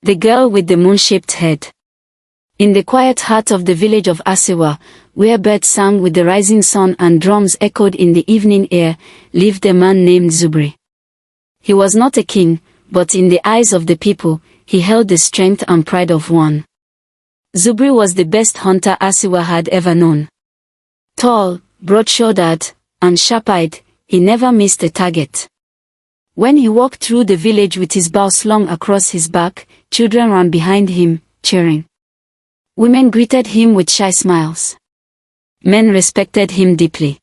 The girl with the moon-shaped head. In the quiet heart of the village of Asiwa, where birds sang with the rising sun and drums echoed in the evening air, lived a man named Zubri. He was not a king, but in the eyes of the people, he held the strength and pride of one. Zubri was the best hunter Asiwa had ever known. Tall, broad-shouldered, and sharp-eyed, he never missed a target. When he walked through the village with his bow slung across his back, children ran behind him, cheering. Women greeted him with shy smiles. Men respected him deeply.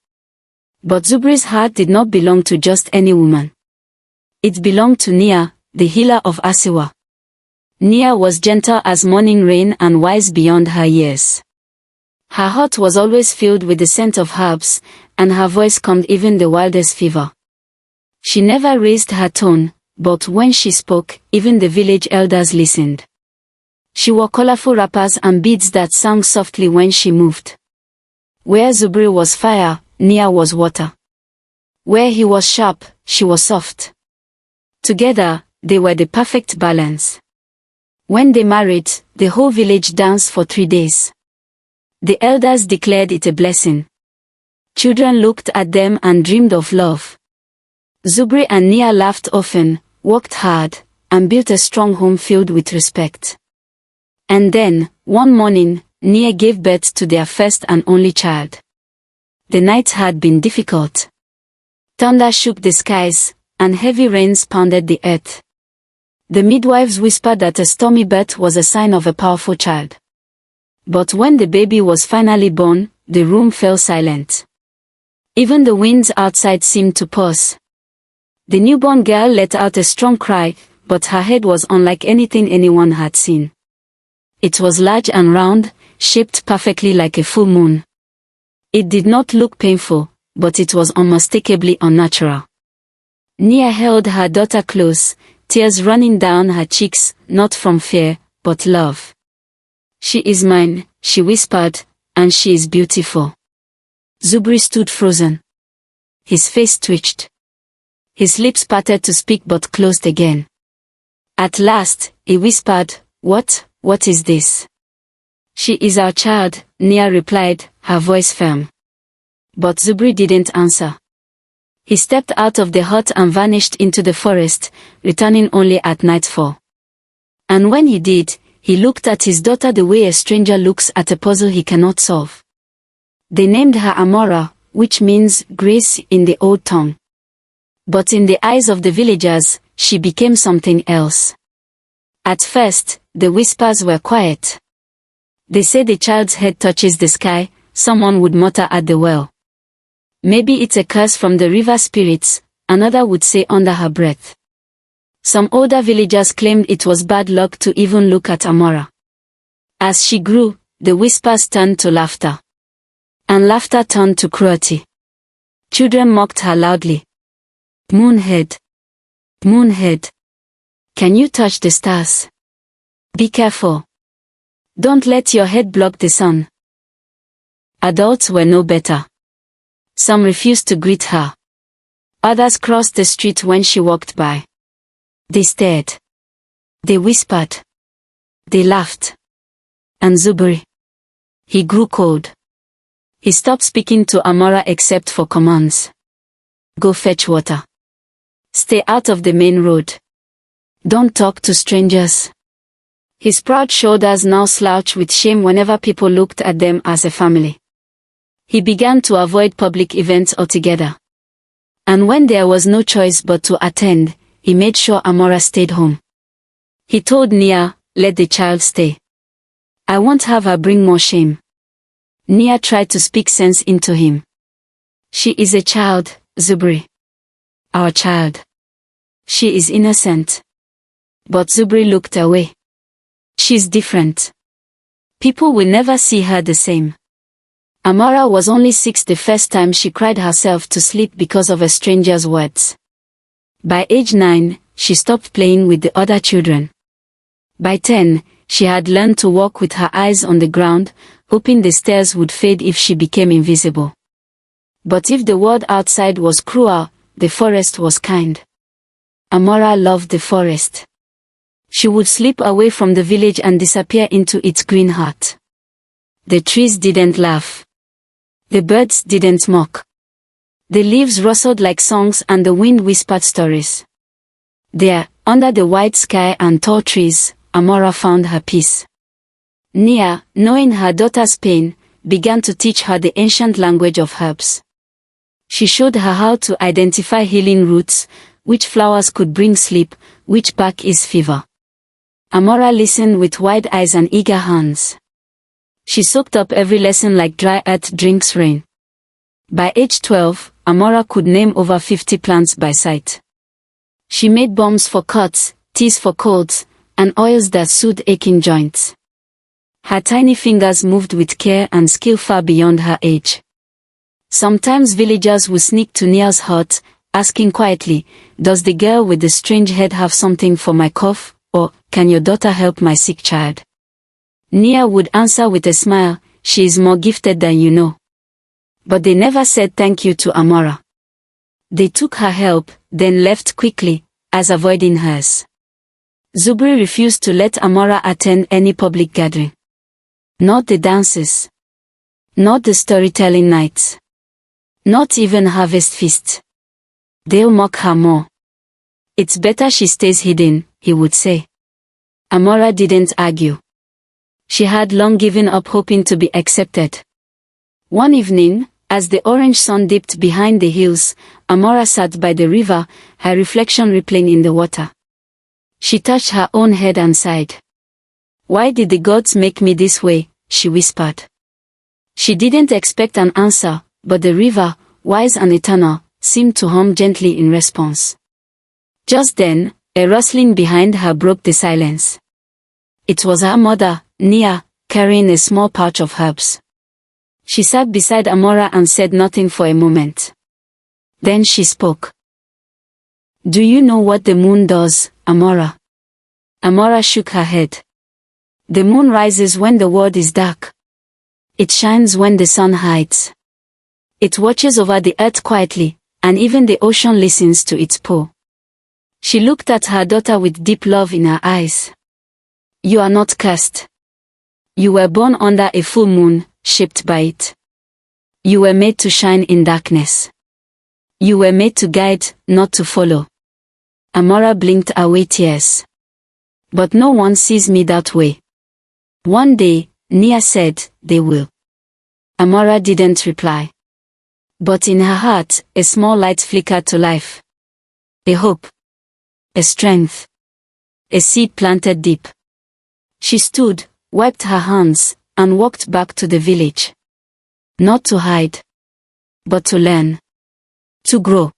But Zubri's heart did not belong to just any woman. It belonged to Nia, the healer of Asiwa. Nia was gentle as morning rain and wise beyond her years. Her heart was always filled with the scent of herbs, and her voice calmed even the wildest fever. She never raised her tone, but when she spoke, even the village elders listened. She wore colorful wrappers and beads that sang softly when she moved. Where Zubri was fire, Nia was water. Where he was sharp, she was soft. Together, they were the perfect balance. When they married, the whole village danced for 3 days. The elders declared it a blessing. Children looked at them and dreamed of love. Zubri and Nia laughed often, worked hard, and built a strong home filled with respect. And then, one morning, Nia gave birth to their first and only child. The night had been difficult. Thunder shook the skies, and heavy rains pounded the earth. The midwives whispered that a stormy birth was a sign of a powerful child. But when the baby was finally born, the room fell silent. Even the winds outside seemed to pause. The newborn girl let out a strong cry, but her head was unlike anything anyone had seen. It was large and round, shaped perfectly like a full moon. It did not look painful, but it was unmistakably unnatural. Nia held her daughter close, tears running down her cheeks, not from fear, but love. "She is mine," she whispered, "and she is beautiful." Zubri stood frozen. His face twitched. His lips parted to speak but closed again. At last, he whispered, What is this?" "She is our child," Nia replied, her voice firm. But Zubri didn't answer. He stepped out of the hut and vanished into the forest, returning only at nightfall. And when he did, he looked at his daughter the way a stranger looks at a puzzle he cannot solve. They named her Amara, which means grace in the old tongue. But in the eyes of the villagers, she became something else. At first, the whispers were quiet. They say the child's head touches the sky, someone would mutter at the well. Maybe it's a curse from the river spirits, another would say under her breath. Some older villagers claimed it was bad luck to even look at Amara. As she grew, the whispers turned to laughter. And laughter turned to cruelty. Children mocked her loudly. "Moonhead. Moonhead. Can you touch the stars? Be careful. Don't let your head block the sun." Adults were no better. Some refused to greet her. Others crossed the street when she walked by. They stared. They whispered. They laughed. And Zubri. He grew cold. He stopped speaking to Amara except for commands. "Go fetch water. Stay out of the main road. Don't talk to strangers." His proud shoulders now slouched with shame whenever people looked at them as a family. He began to avoid public events altogether. And when there was no choice but to attend, he made sure Amara stayed home. He told Nia, "Let the child stay. I won't have her bring more shame." Nia tried to speak sense into him. "She is a child, Zubri. Our child. She is innocent." But Zubri looked away. "She's different. People will never see her the same." Amara was only 6 the first time she cried herself to sleep because of a stranger's words. By age 9, she stopped playing with the other children. By 10, she had learned to walk with her eyes on the ground, hoping the stairs would fade if she became invisible. But if the world outside was cruel, the forest was kind. Amara loved the forest. She would slip away from the village and disappear into its green heart. The trees didn't laugh. The birds didn't mock. The leaves rustled like songs and the wind whispered stories. There, under the white sky and tall trees, Amara found her peace. Nia, knowing her daughter's pain, began to teach her the ancient language of herbs. She showed her how to identify healing roots, which flowers could bring sleep, which bark is fever. Amara listened with wide eyes and eager hands. She soaked up every lesson like dry earth drinks rain. By age 12, Amara could name over 50 plants by sight. She made balms for cuts, teas for colds, and oils that soothed aching joints. Her tiny fingers moved with care and skill far beyond her age. Sometimes villagers would sneak to Nia's hut, asking quietly, "Does the girl with the strange head have something for my cough?" Or, "Can your daughter help my sick child?" Nia would answer with a smile, "She is more gifted than you know." But they never said thank you to Amara. They took her help, then left quickly, as avoiding hers. Zubri refused to let Amara attend any public gathering. Not the dances. Not the storytelling nights. Not even harvest feast. They'll mock her more. "It's better she stays hidden," he would say. Amara didn't argue. She had long given up hoping to be accepted. One evening, as the orange sun dipped behind the hills, Amara sat by the river, her reflection rippling in the water. She touched her own head and sighed. "Why did the gods make me this way?" she whispered. She didn't expect an answer, but the river, wise and eternal, seemed to hum gently in response. Just then, a rustling behind her broke the silence. It was her mother, Nia, carrying a small pouch of herbs. She sat beside Amara and said nothing for a moment. Then she spoke. "Do you know what the moon does, Amara?" Amara shook her head. "The moon rises when the world is dark. It shines when the sun hides. It watches over the earth quietly, and even the ocean listens to its pull." She looked at her daughter with deep love in her eyes. "You are not cursed. You were born under a full moon, shaped by it. You were made to shine in darkness. You were made to guide, not to follow." Amara blinked away tears. "But no one sees me that way." "One day," Nia said, "they will." Amara didn't reply. But in her heart, a small light flickered to life. A hope. A strength. A seed planted deep. She stood, wiped her hands, and walked back to the village. Not to hide. But to learn. To grow.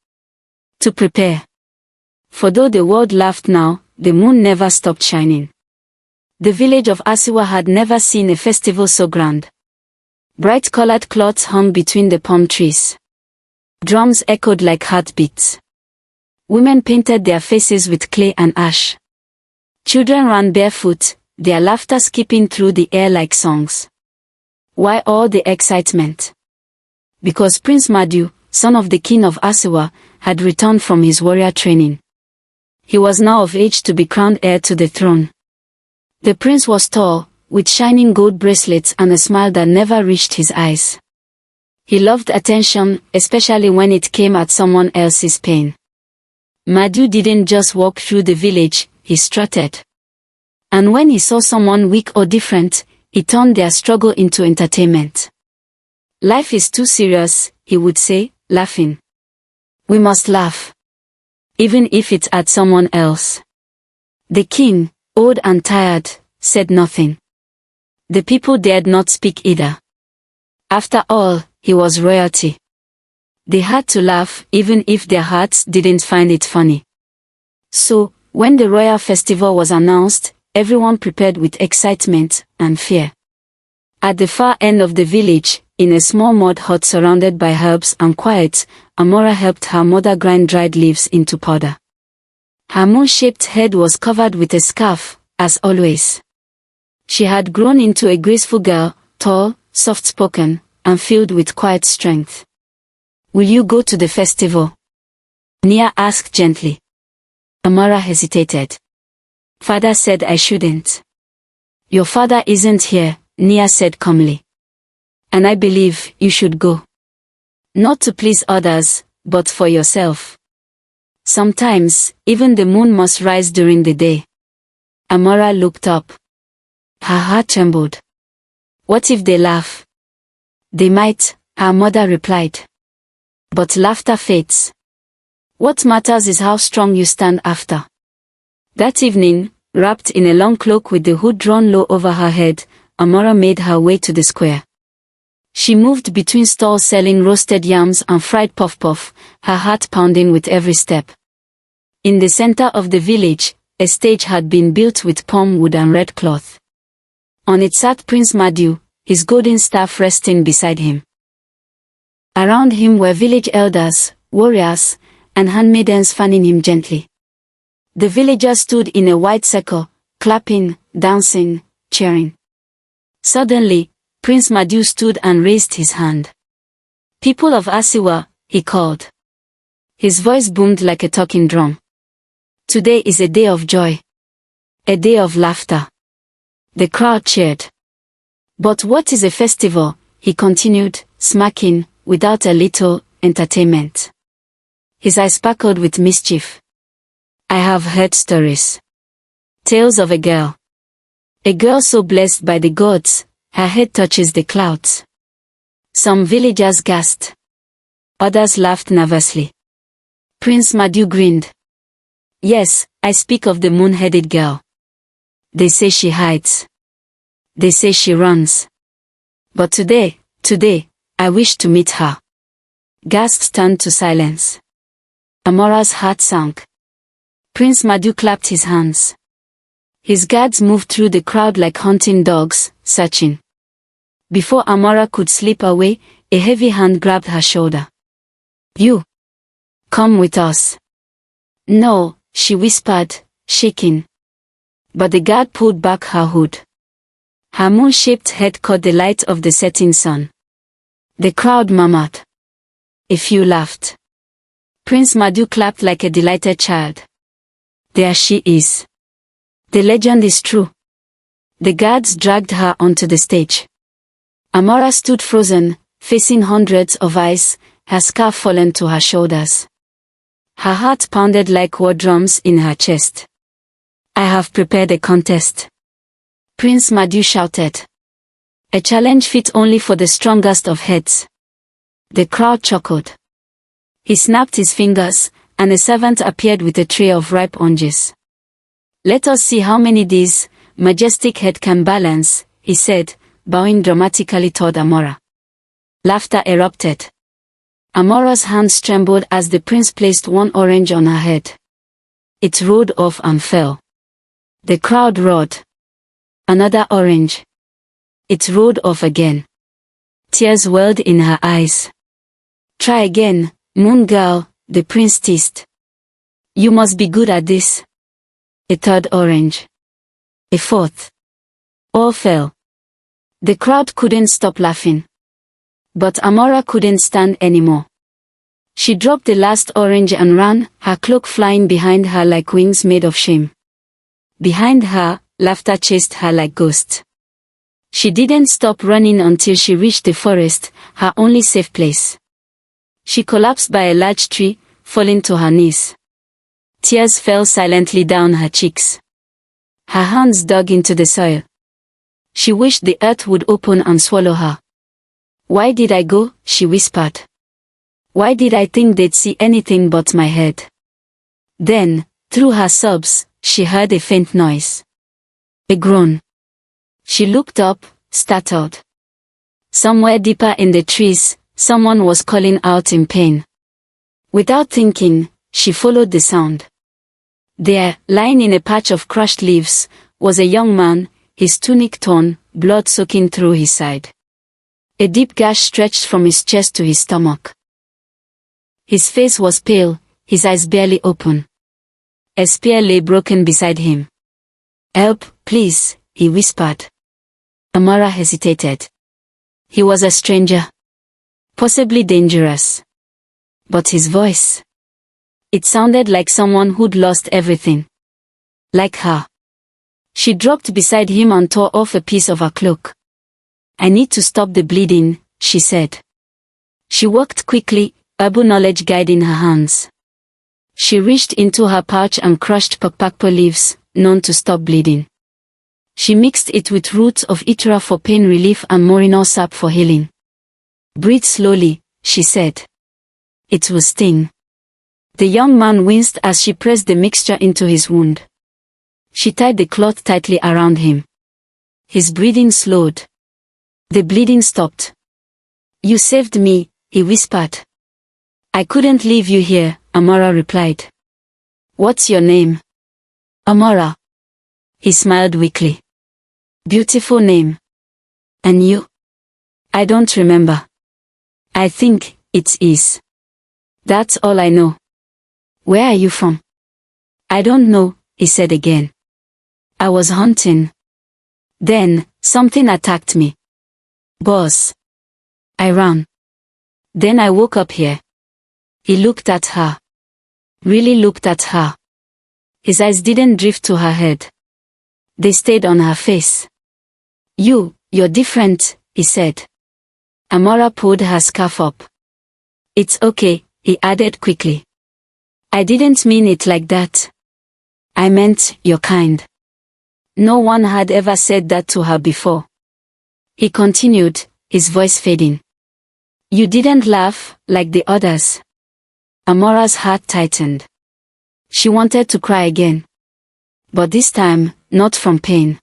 To prepare. For though the world laughed now, the moon never stopped shining. The village of Asiwa had never seen a festival so grand. Bright-colored cloths hung between the palm trees. Drums echoed like heartbeats. Women painted their faces with clay and ash. Children ran barefoot, their laughter skipping through the air like songs. Why all the excitement? Because Prince Madu, son of the king of Asiwa, had returned from his warrior training. He was now of age to be crowned heir to the throne. The prince was tall, with shining gold bracelets and a smile that never reached his eyes. He loved attention, especially when it came at someone else's pain. Madu didn't just walk through the village, he strutted. And when he saw someone weak or different, he turned their struggle into entertainment. "Life is too serious," he would say, laughing. "We must laugh. Even if it's at someone else." The king, old and tired, said nothing. The people dared not speak either. After all, he was royalty. They had to laugh, even if their hearts didn't find it funny. So, when the royal festival was announced, everyone prepared with excitement and fear. At the far end of the village, in a small mud hut surrounded by herbs and quiet, Amara helped her mother grind dried leaves into powder. Her moon-shaped head was covered with a scarf, as always. She had grown into a graceful girl, tall, soft-spoken, and filled with quiet strength. "Will you go to the festival?" Nia asked gently. Amara hesitated. Father said I shouldn't. Your father isn't here, Nia said calmly. And I believe you should go. Not to please others, but for yourself. Sometimes, even the moon must rise during the day. Amara looked up. Her heart trembled. What if they laugh? They might, her mother replied. But laughter fades. What matters is how strong you stand after. That evening, wrapped in a long cloak with the hood drawn low over her head, Amara made her way to the square. She moved between stalls selling roasted yams and fried puff-puff, her heart pounding with every step. In the center of the village, a stage had been built with palm wood and red cloth. On it sat Prince Madu, his golden staff resting beside him. Around him were village elders, warriors, and handmaidens fanning him gently. The villagers stood in a wide circle, clapping, dancing, cheering. Suddenly, Prince Madu stood and raised his hand. People of Asiwa, he called. His voice boomed like a talking drum. Today is a day of joy. A day of laughter. The crowd cheered. But what is a festival, he continued, smirking, without a little entertainment. His eyes sparkled with mischief. I have heard stories. Tales of a girl. A girl so blessed by the gods, her head touches the clouds. Some villagers gasped. Others laughed nervously. Prince Madu grinned. Yes, I speak of the moon-headed girl. They say she hides. They say she runs. But today, I wish to meet her. Gasps turned to silence. Amara's heart sank. Prince Madu clapped his hands. His guards moved through the crowd like hunting dogs, searching. Before Amara could slip away, a heavy hand grabbed her shoulder. You! Come with us. No, she whispered, shaking. But the guard pulled back her hood. Her moon-shaped head caught the light of the setting sun. The crowd murmured. A few laughed. Prince Madu clapped like a delighted child. There she is. The legend is true. The guards dragged her onto the stage. Amara stood frozen, facing hundreds of eyes, her scarf fallen to her shoulders. Her heart pounded like war drums in her chest. I have prepared a contest. Prince Madu shouted. A challenge fit only for the strongest of heads. The crowd chuckled. He snapped his fingers, and a servant appeared with a tray of ripe oranges. Let us see how many this majestic head can balance, he said, bowing dramatically toward Amara. Laughter erupted. Amara's hands trembled as the prince placed one orange on her head. It rolled off and fell. The crowd roared. Another orange. It rolled off again. Tears welled in her eyes. Try again, moon girl, the prince teased. You must be good at this. A third orange. A fourth. All fell. The crowd couldn't stop laughing. But Amara couldn't stand anymore. She dropped the last orange and ran, her cloak flying behind her like wings made of shame. Behind her, laughter chased her like ghosts. She didn't stop running until she reached the forest, her only safe place. She collapsed by a large tree, falling to her knees. Tears fell silently down her cheeks. Her hands dug into the soil. She wished the earth would open and swallow her. Why did I go? She whispered. Why did I think they'd see anything but my head? Then, through her sobs, she heard a faint noise. A groan. She looked up, startled. Somewhere deeper in the trees, someone was calling out in pain. Without thinking, she followed the sound. There, lying in a patch of crushed leaves, was a young man, his tunic torn, blood soaking through his side. A deep gash stretched from his chest to his stomach. His face was pale, his eyes barely open. A spear lay broken beside him. Help, please, he whispered. Amara hesitated. He was a stranger. Possibly dangerous. But his voice. It sounded like someone who'd lost everything. Like her. She dropped beside him and tore off a piece of her cloak. "I need to stop the bleeding," she said. She walked quickly, herbal knowledge guiding her hands. She reached into her pouch and crushed pakpakpo leaves, known to stop bleeding. She mixed it with roots of itura for pain relief and morino sap for healing. "Breathe slowly," she said. "It will sting." The young man winced as she pressed the mixture into his wound. She tied the cloth tightly around him. His breathing slowed. The bleeding stopped. "You saved me," he whispered. "I couldn't leave you here," Amara replied. "What's your name?" "Amara." He smiled weakly. "Beautiful name. And you?" "I don't remember. I think it is. That's all I know." "Where are you from?" "I don't know," he said again. "I was hunting. Then, something attacked me. Boss. I ran. Then I woke up here." He looked at her. Really looked at her. His eyes didn't drift to her head. They stayed on her face. You're different," he said. Amara pulled her scarf up. "It's okay," he added quickly. "I didn't mean it like that. I meant, you're kind." No one had ever said that to her before. He continued, his voice fading. "You didn't laugh, like the others." Amara's heart tightened. She wanted to cry again. But this time, not from pain.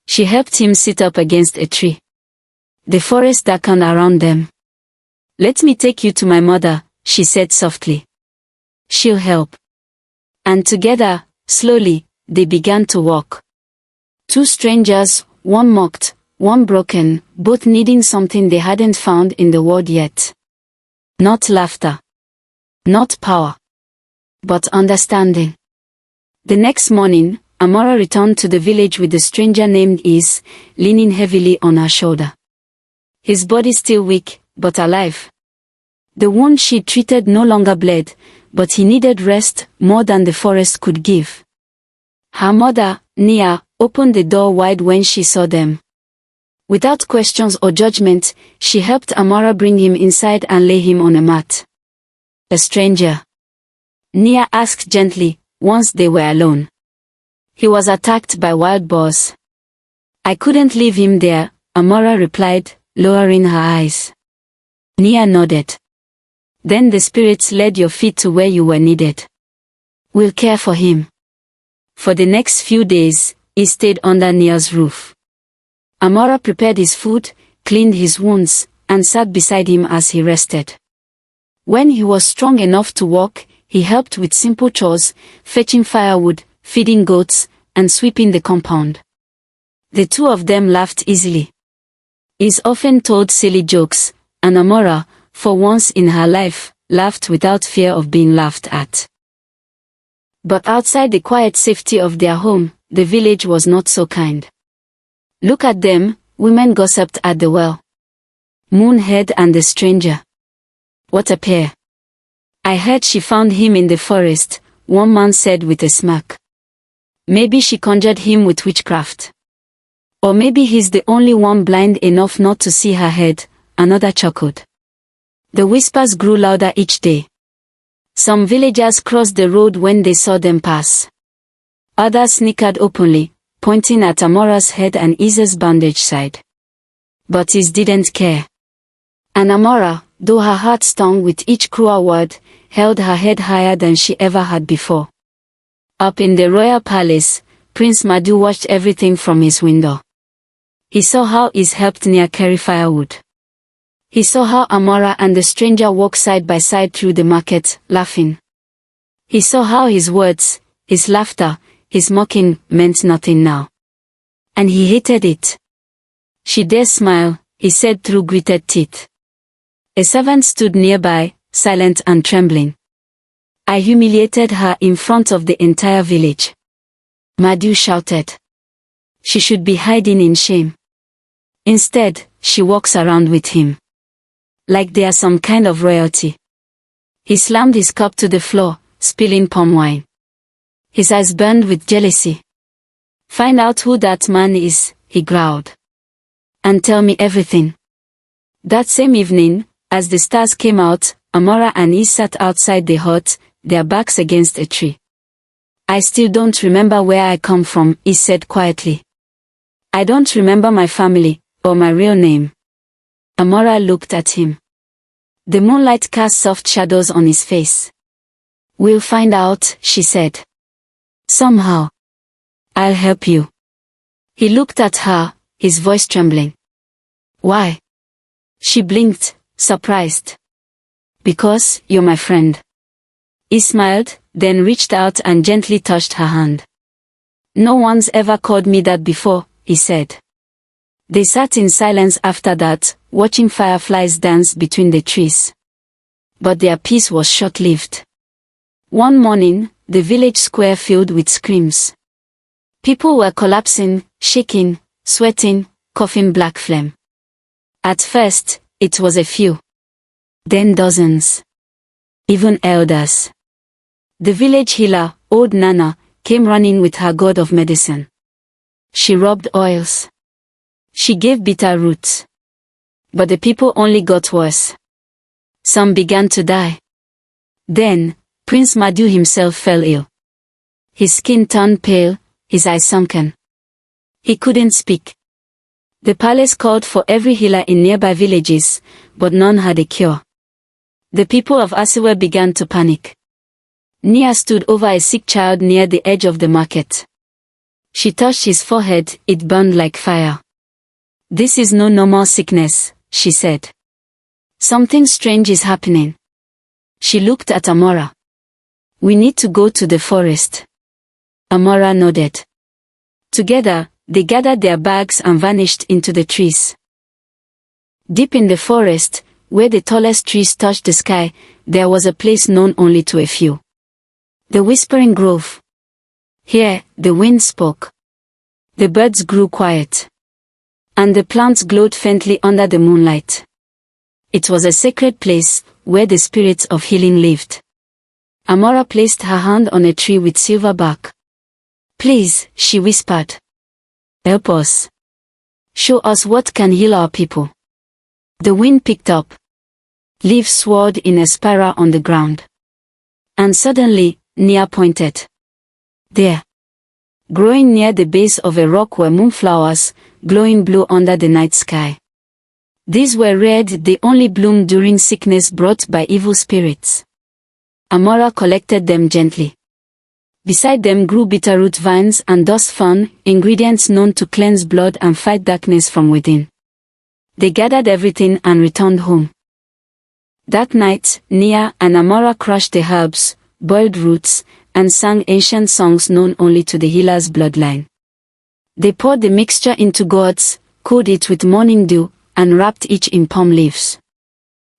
She helped him sit up against a tree. The forest darkened around them. "Let me take you to my mother," she said softly. "She'll help." And together, slowly, they began to walk. Two strangers, one mocked, one broken, both needing something they hadn't found in the world yet. Not laughter. Not power. But understanding. The next morning, Amara returned to the village with the stranger named Is, leaning heavily on her shoulder. His body still weak, but alive. The wound she treated no longer bled, but he needed rest more than the forest could give. Her mother, Nia, opened the door wide when she saw them. Without questions or judgment, she helped Amara bring him inside and lay him on a mat. "A stranger?" Nia asked gently, once they were alone. "He was attacked by wild boars. I couldn't leave him there," Amara replied, lowering her eyes. Nia nodded. "Then the spirits led your feet to where you were needed. We'll care for him." For the next few days, he stayed under Nia's roof. Amara prepared his food, cleaned his wounds, and sat beside him as he rested. When he was strong enough to walk, he helped with simple chores, fetching firewood, feeding goats, and sweeping the compound. The two of them laughed easily. Is often told silly jokes, and Amara, for once in her life, laughed without fear of being laughed at. But outside the quiet safety of their home, the village was not so kind. "Look at them," women gossiped at the well. "Moonhead and the stranger. What a pair. I heard she found him in the forest," one man said with a smirk. "Maybe she conjured him with witchcraft. Or maybe he's the only one blind enough not to see her head," another chuckled. The whispers grew louder each day. Some villagers crossed the road when they saw them pass. Others snickered openly, pointing at Amara's head and Isa's bandaged side. But Is didn't care. And Amara, though her heart stung with each cruel word, held her head higher than she ever had before. Up in the royal palace, Prince Madu watched everything from his window. He saw how Is helped Nia carry firewood. He saw how Amara and the stranger walked side by side through the market, laughing. He saw how his words, his laughter, his mocking meant nothing now. And he hated it. "She dares smile," he said through gritted teeth. A servant stood nearby, silent and trembling. "I humiliated her in front of the entire village," Madu shouted. "She should be hiding in shame. Instead, she walks around with him. Like they are some kind of royalty." He slammed his cup to the floor, spilling palm wine. His eyes burned with jealousy. Find out who that man is, he growled. And tell me everything. That same evening, as the stars came out, Amara and he sat outside the hut, their backs against a tree. I still don't remember where I come from, he said quietly. I don't remember my family, or my real name. Amara looked at him. The moonlight cast soft shadows on his face. We'll find out, she said. Somehow. I'll help you. He looked at her, his voice trembling. Why? She blinked, surprised. Because you're my friend. He smiled, then reached out and gently touched her hand. No one's ever called me that before, he said. They sat in silence after that, watching fireflies dance between the trees. But their peace was short-lived. One morning, the village square filled with screams. People were collapsing, shaking, sweating, coughing black phlegm. At first, it was a few. Then dozens. Even elders. The village healer, old Nana, came running with her god of medicine. She rubbed oils. She gave bitter roots. But the people only got worse. Some began to die. Then, Prince Madu himself fell ill. His skin turned pale, his eyes sunken. He couldn't speak. The palace called for every healer in nearby villages, but none had a cure. The people of Asiwa began to panic. Nia stood over a sick child near the edge of the market. She touched his forehead, it burned like fire. This is no normal sickness, she said. Something strange is happening. She looked at Amara. We need to go to the forest. Amara nodded. Together, they gathered their bags and vanished into the trees. Deep in the forest, where the tallest trees touched the sky, there was a place known only to a few. The Whispering Grove. Here, the wind spoke. The birds grew quiet. And the plants glowed faintly under the moonlight. It was a sacred place, where the spirits of healing lived. Amara placed her hand on a tree with silver bark. Please, she whispered. Help us. Show us what can heal our people. The wind picked up. Leaves swirled in a spiral on the ground. And suddenly, Nia pointed. There. Growing near the base of a rock were moonflowers, glowing blue under the night sky. These were red, they only bloomed during sickness brought by evil spirits. Amara collected them gently. Beside them grew bitterroot vines and dust fern, ingredients known to cleanse blood and fight darkness from within. They gathered everything and returned home. That night, Nia and Amara crushed the herbs, boiled roots, and sang ancient songs known only to the healer's bloodline. They poured the mixture into gourds, cooled it with morning dew, and wrapped each in palm leaves.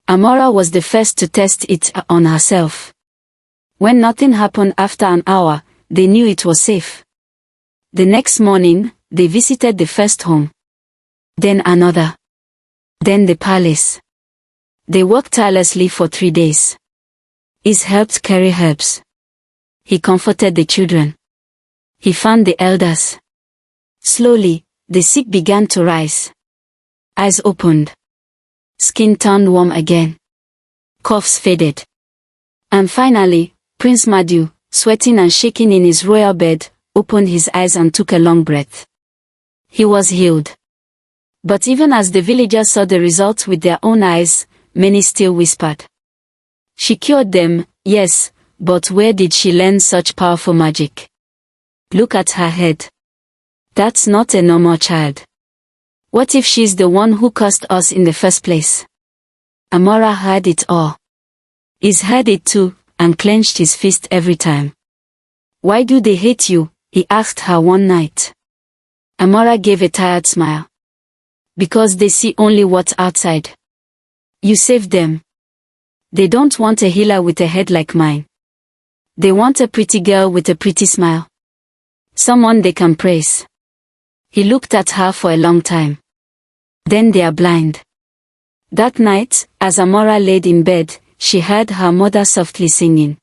Amara was the first to test it on herself. When nothing happened after an hour, they knew it was safe. The next morning, they visited the first home. Then another. Then the palace. They worked tirelessly for 3 days. Is helped carry herbs. He comforted the children. He fanned the elders. Slowly, the sick began to rise. Eyes opened. Skin turned warm again. Coughs faded. And finally, Prince Madu, sweating and shaking in his royal bed, opened his eyes and took a long breath. He was healed. But even as the villagers saw the results with their own eyes, many still whispered. She cured them, yes, but where did she learn such powerful magic? Look at her head. That's not a normal child. What if she's the one who cursed us in the first place? Amara heard it all. He's heard it too, and clenched his fist every time. Why do they hate you? He asked her one night. Amara gave a tired smile. Because they see only what's outside. You saved them. They don't want a healer with a head like mine. They want a pretty girl with a pretty smile. Someone they can praise. He looked at her for a long time. Then they are blind. That night, as Amara laid in bed, she heard her mother softly singing.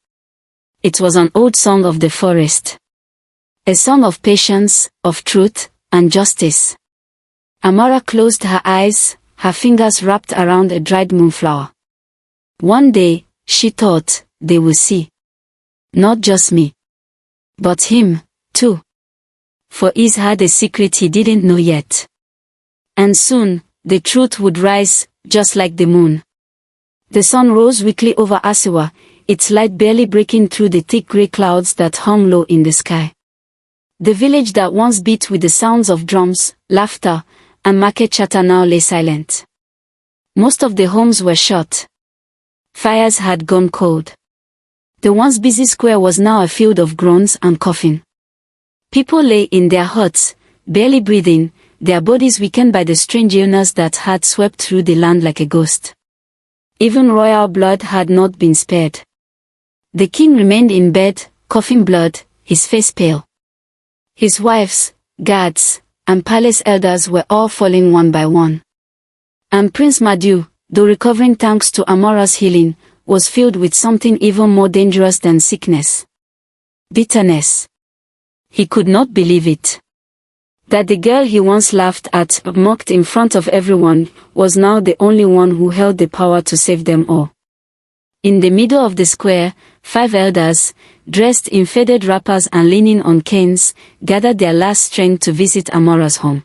It was an old song of the forest. A song of patience, of truth, and justice. Amara closed her eyes, her fingers wrapped around a dried moonflower. One day, she thought, they will see. Not just me. But him, too. For Is had a secret he didn't know yet. And soon, the truth would rise, just like the moon. The sun rose weakly over Asiwa, its light barely breaking through the thick grey clouds that hung low in the sky. The village that once beat with the sounds of drums, laughter, and market chatter now lay silent. Most of the homes were shut. Fires had gone cold. The once busy square was now a field of groans and coughing. People lay in their huts, barely breathing, their bodies weakened by the strange illness that had swept through the land like a ghost. Even royal blood had not been spared. The king remained in bed, coughing blood, his face pale. His wives, guards, and palace elders were all falling one by one. And Prince Madu, though recovering thanks to Amara's healing, was filled with something even more dangerous than sickness. Bitterness. He could not believe it. That the girl he once laughed at, mocked in front of everyone, was now the only one who held the power to save them all. In the middle of the square, 5 elders, dressed in faded wrappers and leaning on canes, gathered their last strength to visit Amara's home.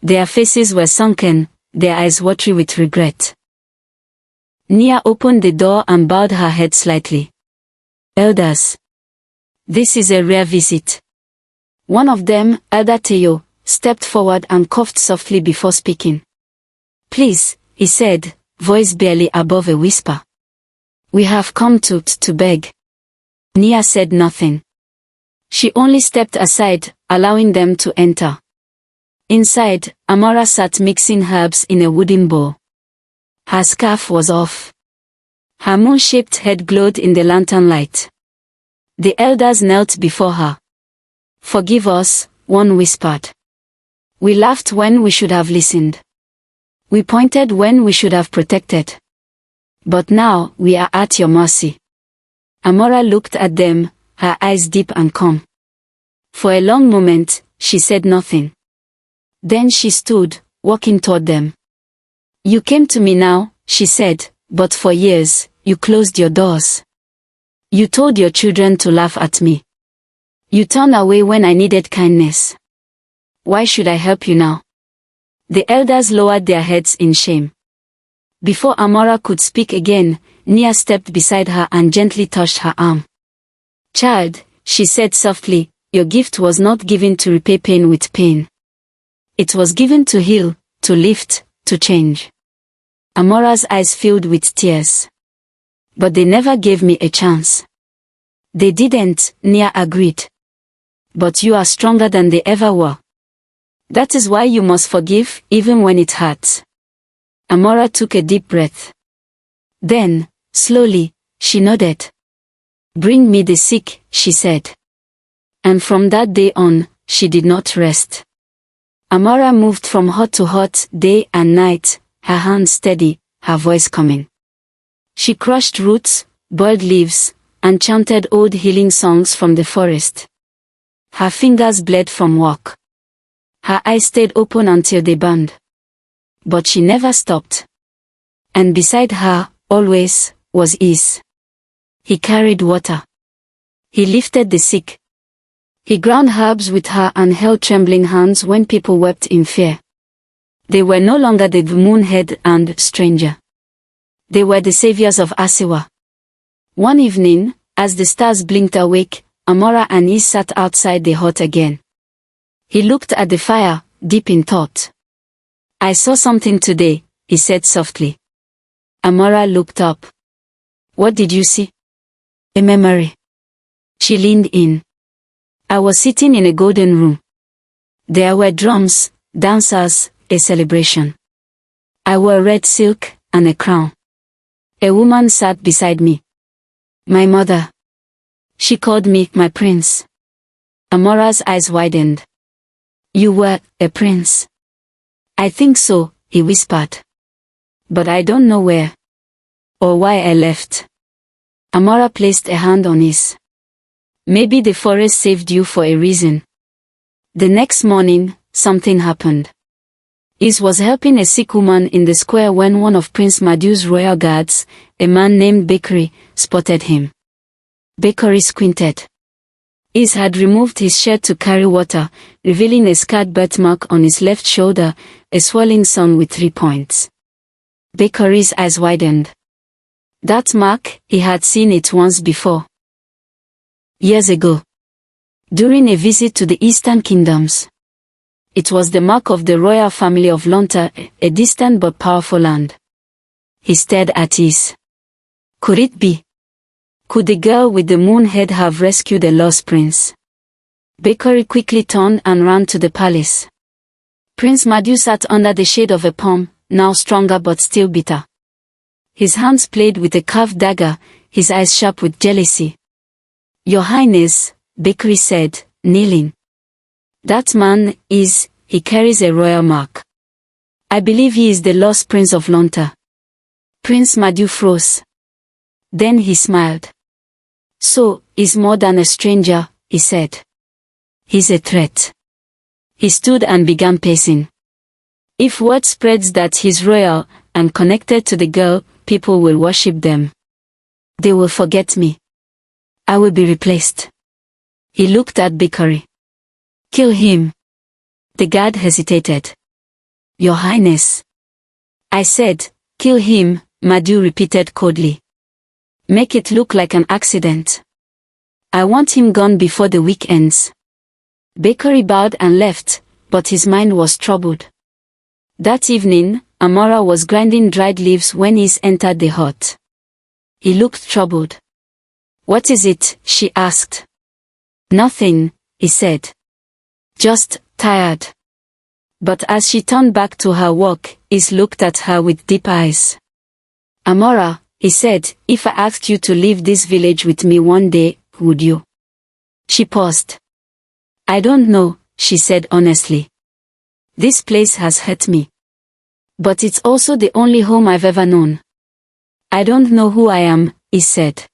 Their faces were sunken, their eyes watery with regret. Nia opened the door and bowed her head slightly. Elders. This is a rare visit. One of them, Elder Teo, stepped forward and coughed softly before speaking. Please, he said, voice barely above a whisper. We have come to beg. Nia said nothing. She only stepped aside, allowing them to enter. Inside, Amara sat mixing herbs in a wooden bowl. Her scarf was off. Her moon-shaped head glowed in the lantern light. The elders knelt before her. Forgive us, one whispered. We laughed when we should have listened. We pointed when we should have protected. But now, we are at your mercy. Amara looked at them, her eyes deep and calm. For a long moment, she said nothing. Then she stood, walking toward them. You came to me now, she said, but for years, you closed your doors. You told your children to laugh at me. You turned away when I needed kindness. Why should I help you now? The elders lowered their heads in shame. Before Amara could speak again, Nia stepped beside her and gently touched her arm. Child, she said softly, your gift was not given to repay pain with pain. It was given to heal, to lift, to change. Amara's eyes filled with tears. But they never gave me a chance. They didn't, Nia agreed. But you are stronger than they ever were. That is why you must forgive, even when it hurts. Amara took a deep breath. Then, slowly, she nodded. Bring me the sick, she said. And from that day on, she did not rest. Amara moved from hut to hut, day and night, her hands steady, her voice calming. She crushed roots, boiled leaves, and chanted old healing songs from the forest. Her fingers bled from work. Her eyes stayed open until they burned. But she never stopped. And beside her, always, was Is. He carried water. He lifted the sick. He ground herbs with her and held trembling hands when people wept in fear. They were no longer the moonhead and stranger. They were the saviors of Asiwa. One evening, as the stars blinked awake, Amara and Is sat outside the hut again. He looked at the fire, deep in thought. I saw something today, he said softly. Amara looked up. What did you see? A memory. She leaned in. I was sitting in a golden room. There were drums, dancers, a celebration. I wore red silk and a crown. A woman sat beside me. My mother. She called me my prince. Amara's eyes widened. You were a prince. I think so, he whispered. But I don't know where. Or why I left. Amara placed a hand on his. Maybe the forest saved you for a reason. The next morning, something happened. Is was helping a sick woman in the square when one of Prince Madu's royal guards, a man named Bakery, spotted him. Bakery squinted. Is had removed his shirt to carry water, revealing a scarred birthmark on his left shoulder, a swelling sun with 3 points. Bakery's eyes widened. That mark, he had seen it once before. Years ago. During a visit to the Eastern Kingdoms. It was the mark of the royal family of Lonta, a distant but powerful land. He stared at Is. Could it be? Could the girl with the moon head have rescued the lost prince? Bakery quickly turned and ran to the palace. Prince Madu sat under the shade of a palm, now stronger but still bitter. His hands played with a carved dagger, his eyes sharp with jealousy. Your Highness, Bakery said, kneeling. That man is, he carries a royal mark. I believe he is the lost prince of Lonta. Prince Madu froze. Then he smiled. So, he's more than a stranger, he said. He's a threat. He stood and began pacing. If word spreads that he's royal and connected to the girl, people will worship them. They will forget me. I will be replaced. He looked at Bakery. Kill him. The guard hesitated. Your Highness. I said, kill him, Madu repeated coldly. Make it look like an accident. I want him gone before the week ends. Bakery bowed and left, but his mind was troubled. That evening, Amara was grinding dried leaves when Is entered the hut. He looked troubled. What is it? She asked. Nothing, he said. Just tired. But as she turned back to her work, Is looked at her with deep eyes. Amara, he said, if I asked you to leave this village with me one day, would you? She paused. I don't know, she said honestly. This place has hurt me. But it's also the only home I've ever known. I don't know who I am, he said.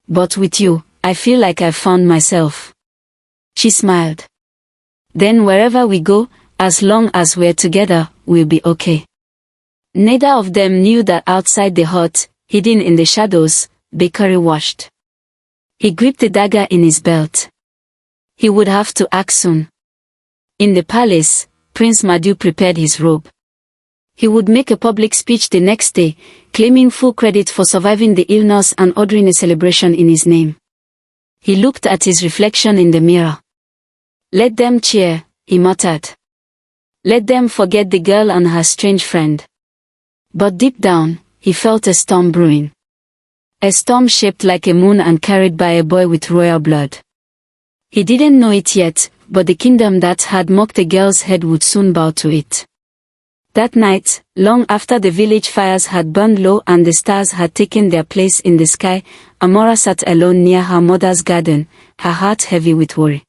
But with you, I feel like I've found myself. She smiled. Then wherever we go, as long as we're together, we'll be okay. Neither of them knew that outside the hut, hidden in the shadows, Bakery watched. He gripped the dagger in his belt. He would have to act soon. In the palace, Prince Madu prepared his robe. He would make a public speech the next day, claiming full credit for surviving the illness and ordering a celebration in his name. He looked at his reflection in the mirror. Let them cheer, he muttered. Let them forget the girl and her strange friend. But deep down, he felt a storm brewing. A storm shaped like a moon and carried by a boy with royal blood. He didn't know it yet, but the kingdom that had mocked the girl's head would soon bow to it. That night, long after the village fires had burned low and the stars had taken their place in the sky, Amara sat alone near her mother's garden, her heart heavy with worry.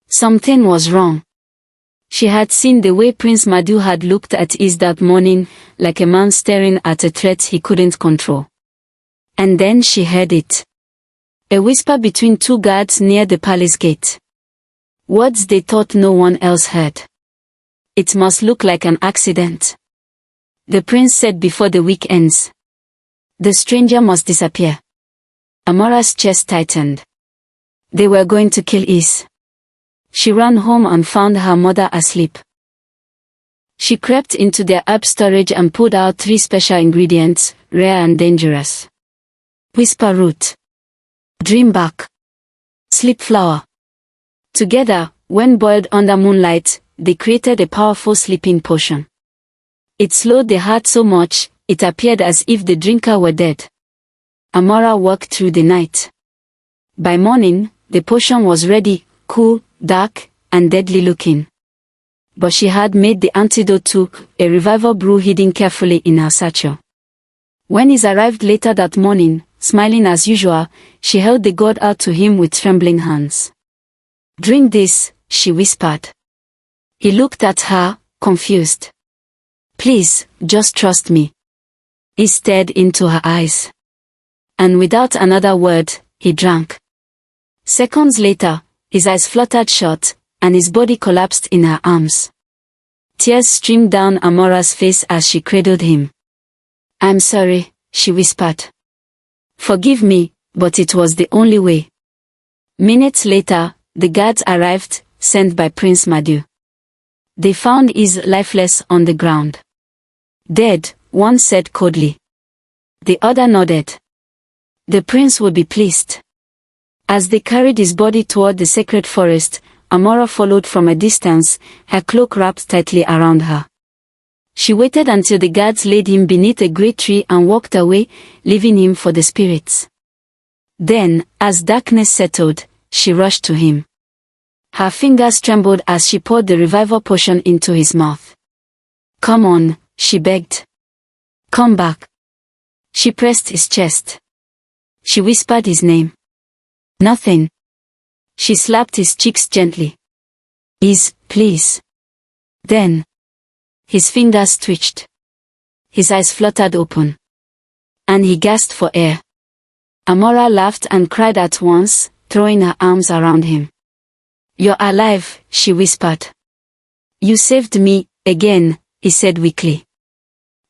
Something was wrong. She had seen the way Prince Madu had looked at Is that morning, like a man staring at a threat he couldn't control. And then she heard it. A whisper between two guards near the palace gate. Words they thought no one else heard. It must look like an accident. The prince said before the week ends. The stranger must disappear. Amara's chest tightened. They were going to kill Is. She ran home and found her mother asleep. She crept into their herb storage and pulled out 3 special ingredients, rare and dangerous. Whisper root. Dreambark. Sleep flower. Together, when boiled under moonlight, they created a powerful sleeping potion. It slowed the heart so much, it appeared as if the drinker were dead. Amara worked through the night. By morning, the potion was ready, cool, dark, and deadly looking. But she had made the antidote too, a revival brew hidden carefully in her satchel. When Is arrived later that morning, smiling as usual, she held the gourd out to him with trembling hands. Drink this, she whispered. He looked at her, confused. Please, just trust me. He stared into her eyes. And without another word, he drank. Seconds later, his eyes fluttered shut, and his body collapsed in her arms. Tears streamed down Amara's face as she cradled him. "I'm sorry," she whispered. "Forgive me, but it was the only way." Minutes later, the guards arrived, sent by Prince Madu. They found Is lifeless on the ground. "Dead," one said coldly. The other nodded. "The prince would be pleased." As they carried his body toward the sacred forest, Amara followed from a distance, her cloak wrapped tightly around her. She waited until the guards laid him beneath a great tree and walked away, leaving him for the spirits. Then, as darkness settled, she rushed to him. Her fingers trembled as she poured the revival potion into his mouth. "Come on," she begged. "Come back." She pressed his chest. She whispered his name. Nothing. She slapped his cheeks gently. "Is, please." Then, his fingers twitched. His eyes fluttered open. And he gasped for air. Amara laughed and cried at once, throwing her arms around him. "You're alive," she whispered. "You saved me, again," he said weakly.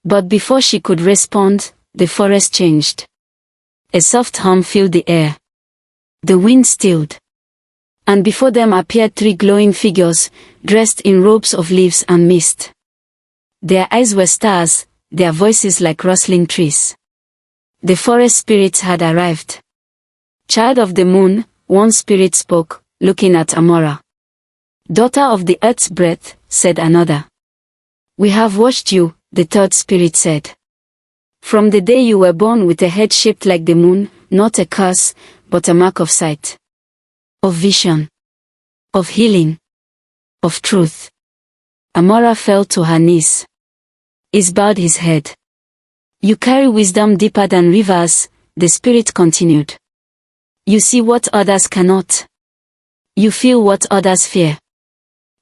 But before she could respond, the forest changed. A soft hum filled the air. The wind stilled. And before them appeared three glowing figures, dressed in robes of leaves and mist. Their eyes were stars, their voices like rustling trees. The forest spirits had arrived. "Child of the moon," one spirit spoke, looking at Amara. "Daughter of the earth's breath," said another. "We have watched you," the third spirit said. "From the day you were born with a head shaped like the moon, not a curse, but a mark of sight. Of vision. Of healing. Of truth." Amara fell to her knees. Is bowed his head. "You carry wisdom deeper than rivers," the spirit continued. "You see what others cannot. You feel what others fear.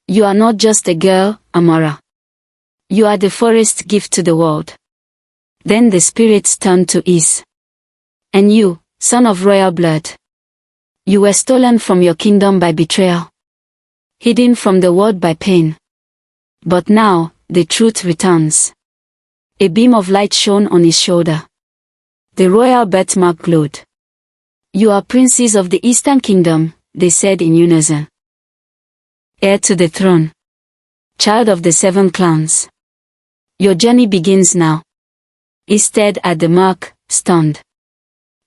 You are not just a girl, Amara. You are the forest gift to the world." Then the spirits turned to Is. "And you, son of royal blood. You were stolen from your kingdom by betrayal. Hidden from the world by pain. But now, the truth returns." A beam of light shone on his shoulder. The royal birthmark glowed. "You are princes of the Eastern Kingdom," they said in unison. "Heir to the throne. Child of the 7 clans. Your journey begins now." He stared at the mark, stunned.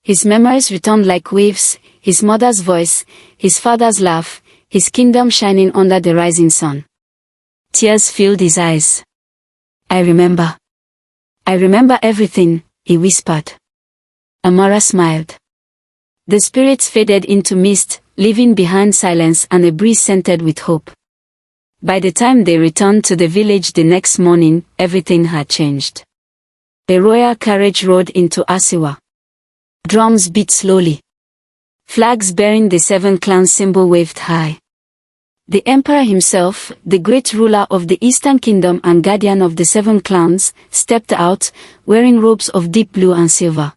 His memories returned like waves, his mother's voice, his father's laugh, his kingdom shining under the rising sun. Tears filled his eyes. "I remember. I remember everything," he whispered. Amara smiled. The spirits faded into mist, leaving behind silence and a breeze scented with hope. By the time they returned to the village the next morning, everything had changed. A royal carriage rode into Asiwa. Drums beat slowly. Flags bearing the 7 clans symbol waved high. The emperor himself, the great ruler of the Eastern Kingdom and guardian of the 7 clans, stepped out, wearing robes of deep blue and silver.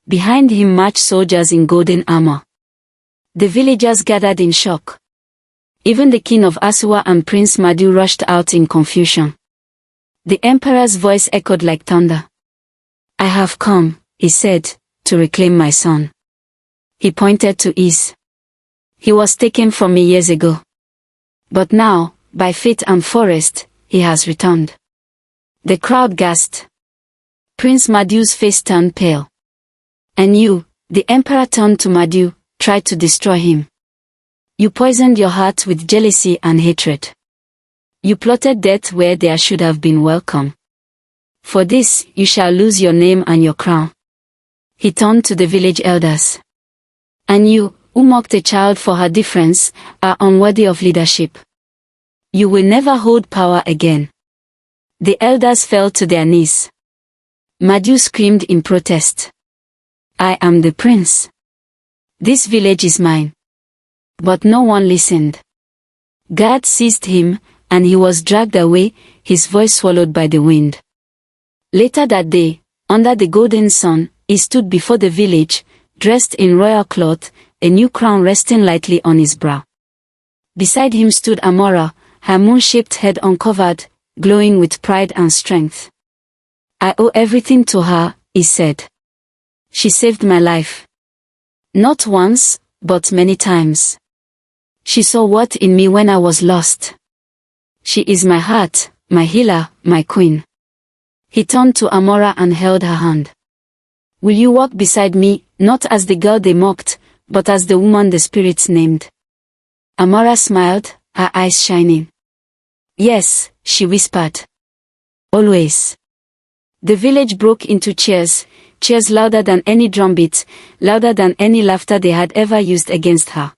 Behind him marched soldiers in golden armor. The villagers gathered in shock. Even the king of Asiwa and Prince Madu rushed out in confusion. The emperor's voice echoed like thunder. "I have come," he said, "to reclaim my son." He pointed to Is. "He was taken from me years ago. But now, by fate and forest, he has returned." The crowd gasped. Prince Madu's face turned pale. "And you," the emperor turned to Madu, "tried to destroy him. You poisoned your heart with jealousy and hatred. You plotted death where there should have been welcome. For this, you shall lose your name and your crown." He turned to the village elders. "And you, who mocked a child for her difference, are unworthy of leadership. You will never hold power again." The elders fell to their knees. Madu screamed in protest. "I am the prince. This village is mine." But no one listened. Guards seized him, and he was dragged away, his voice swallowed by the wind. Later that day, under the golden sun, he stood before the village, dressed in royal cloth, a new crown resting lightly on his brow. Beside him stood Amara, her moon-shaped head uncovered, glowing with pride and strength. "I owe everything to her," he said. "She saved my life. Not once, but many times. She saw what in me when I was lost. She is my heart, my healer, my queen." He turned to Amara and held her hand. "Will you walk beside me, not as the girl they mocked, but as the woman the spirits named?" Amara smiled, her eyes shining. "Yes," she whispered. "Always." The village broke into cheers, cheers louder than any drumbeat, louder than any laughter they had ever used against her.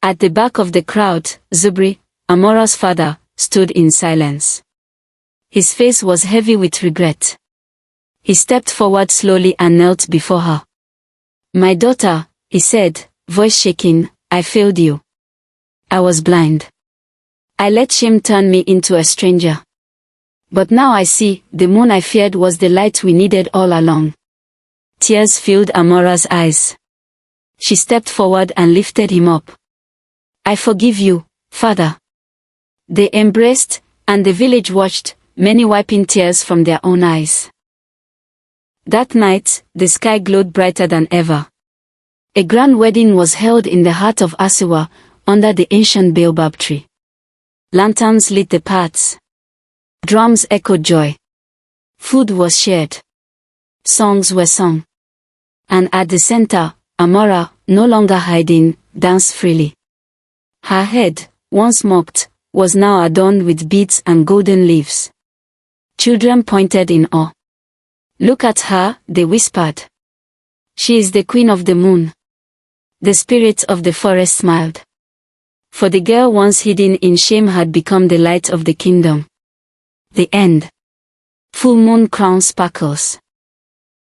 At the back of the crowd, Zubri, Amara's father, stood in silence. His face was heavy with regret. He stepped forward slowly and knelt before her. "My daughter," he said, voice shaking, "I failed you. I was blind. I let shame turn me into a stranger. But now I see, the moon I feared was the light we needed all along." Tears filled Amara's eyes. She stepped forward and lifted him up. "I forgive you, father." They embraced, and the village watched, many wiping tears from their own eyes. That night, the sky glowed brighter than ever. A grand wedding was held in the heart of Asiwa, under the ancient baobab tree. Lanterns lit the paths. Drums echoed joy. Food was shared. Songs were sung. And at the center, Amara, no longer hiding, danced freely. Her head, once mocked, was now adorned with beads and golden leaves. Children pointed in awe. "Look at her," they whispered. "She is the queen of the moon." The spirits of the forest smiled. For the girl once hidden in shame had become the light of the kingdom. The end. Full moon crown sparkles.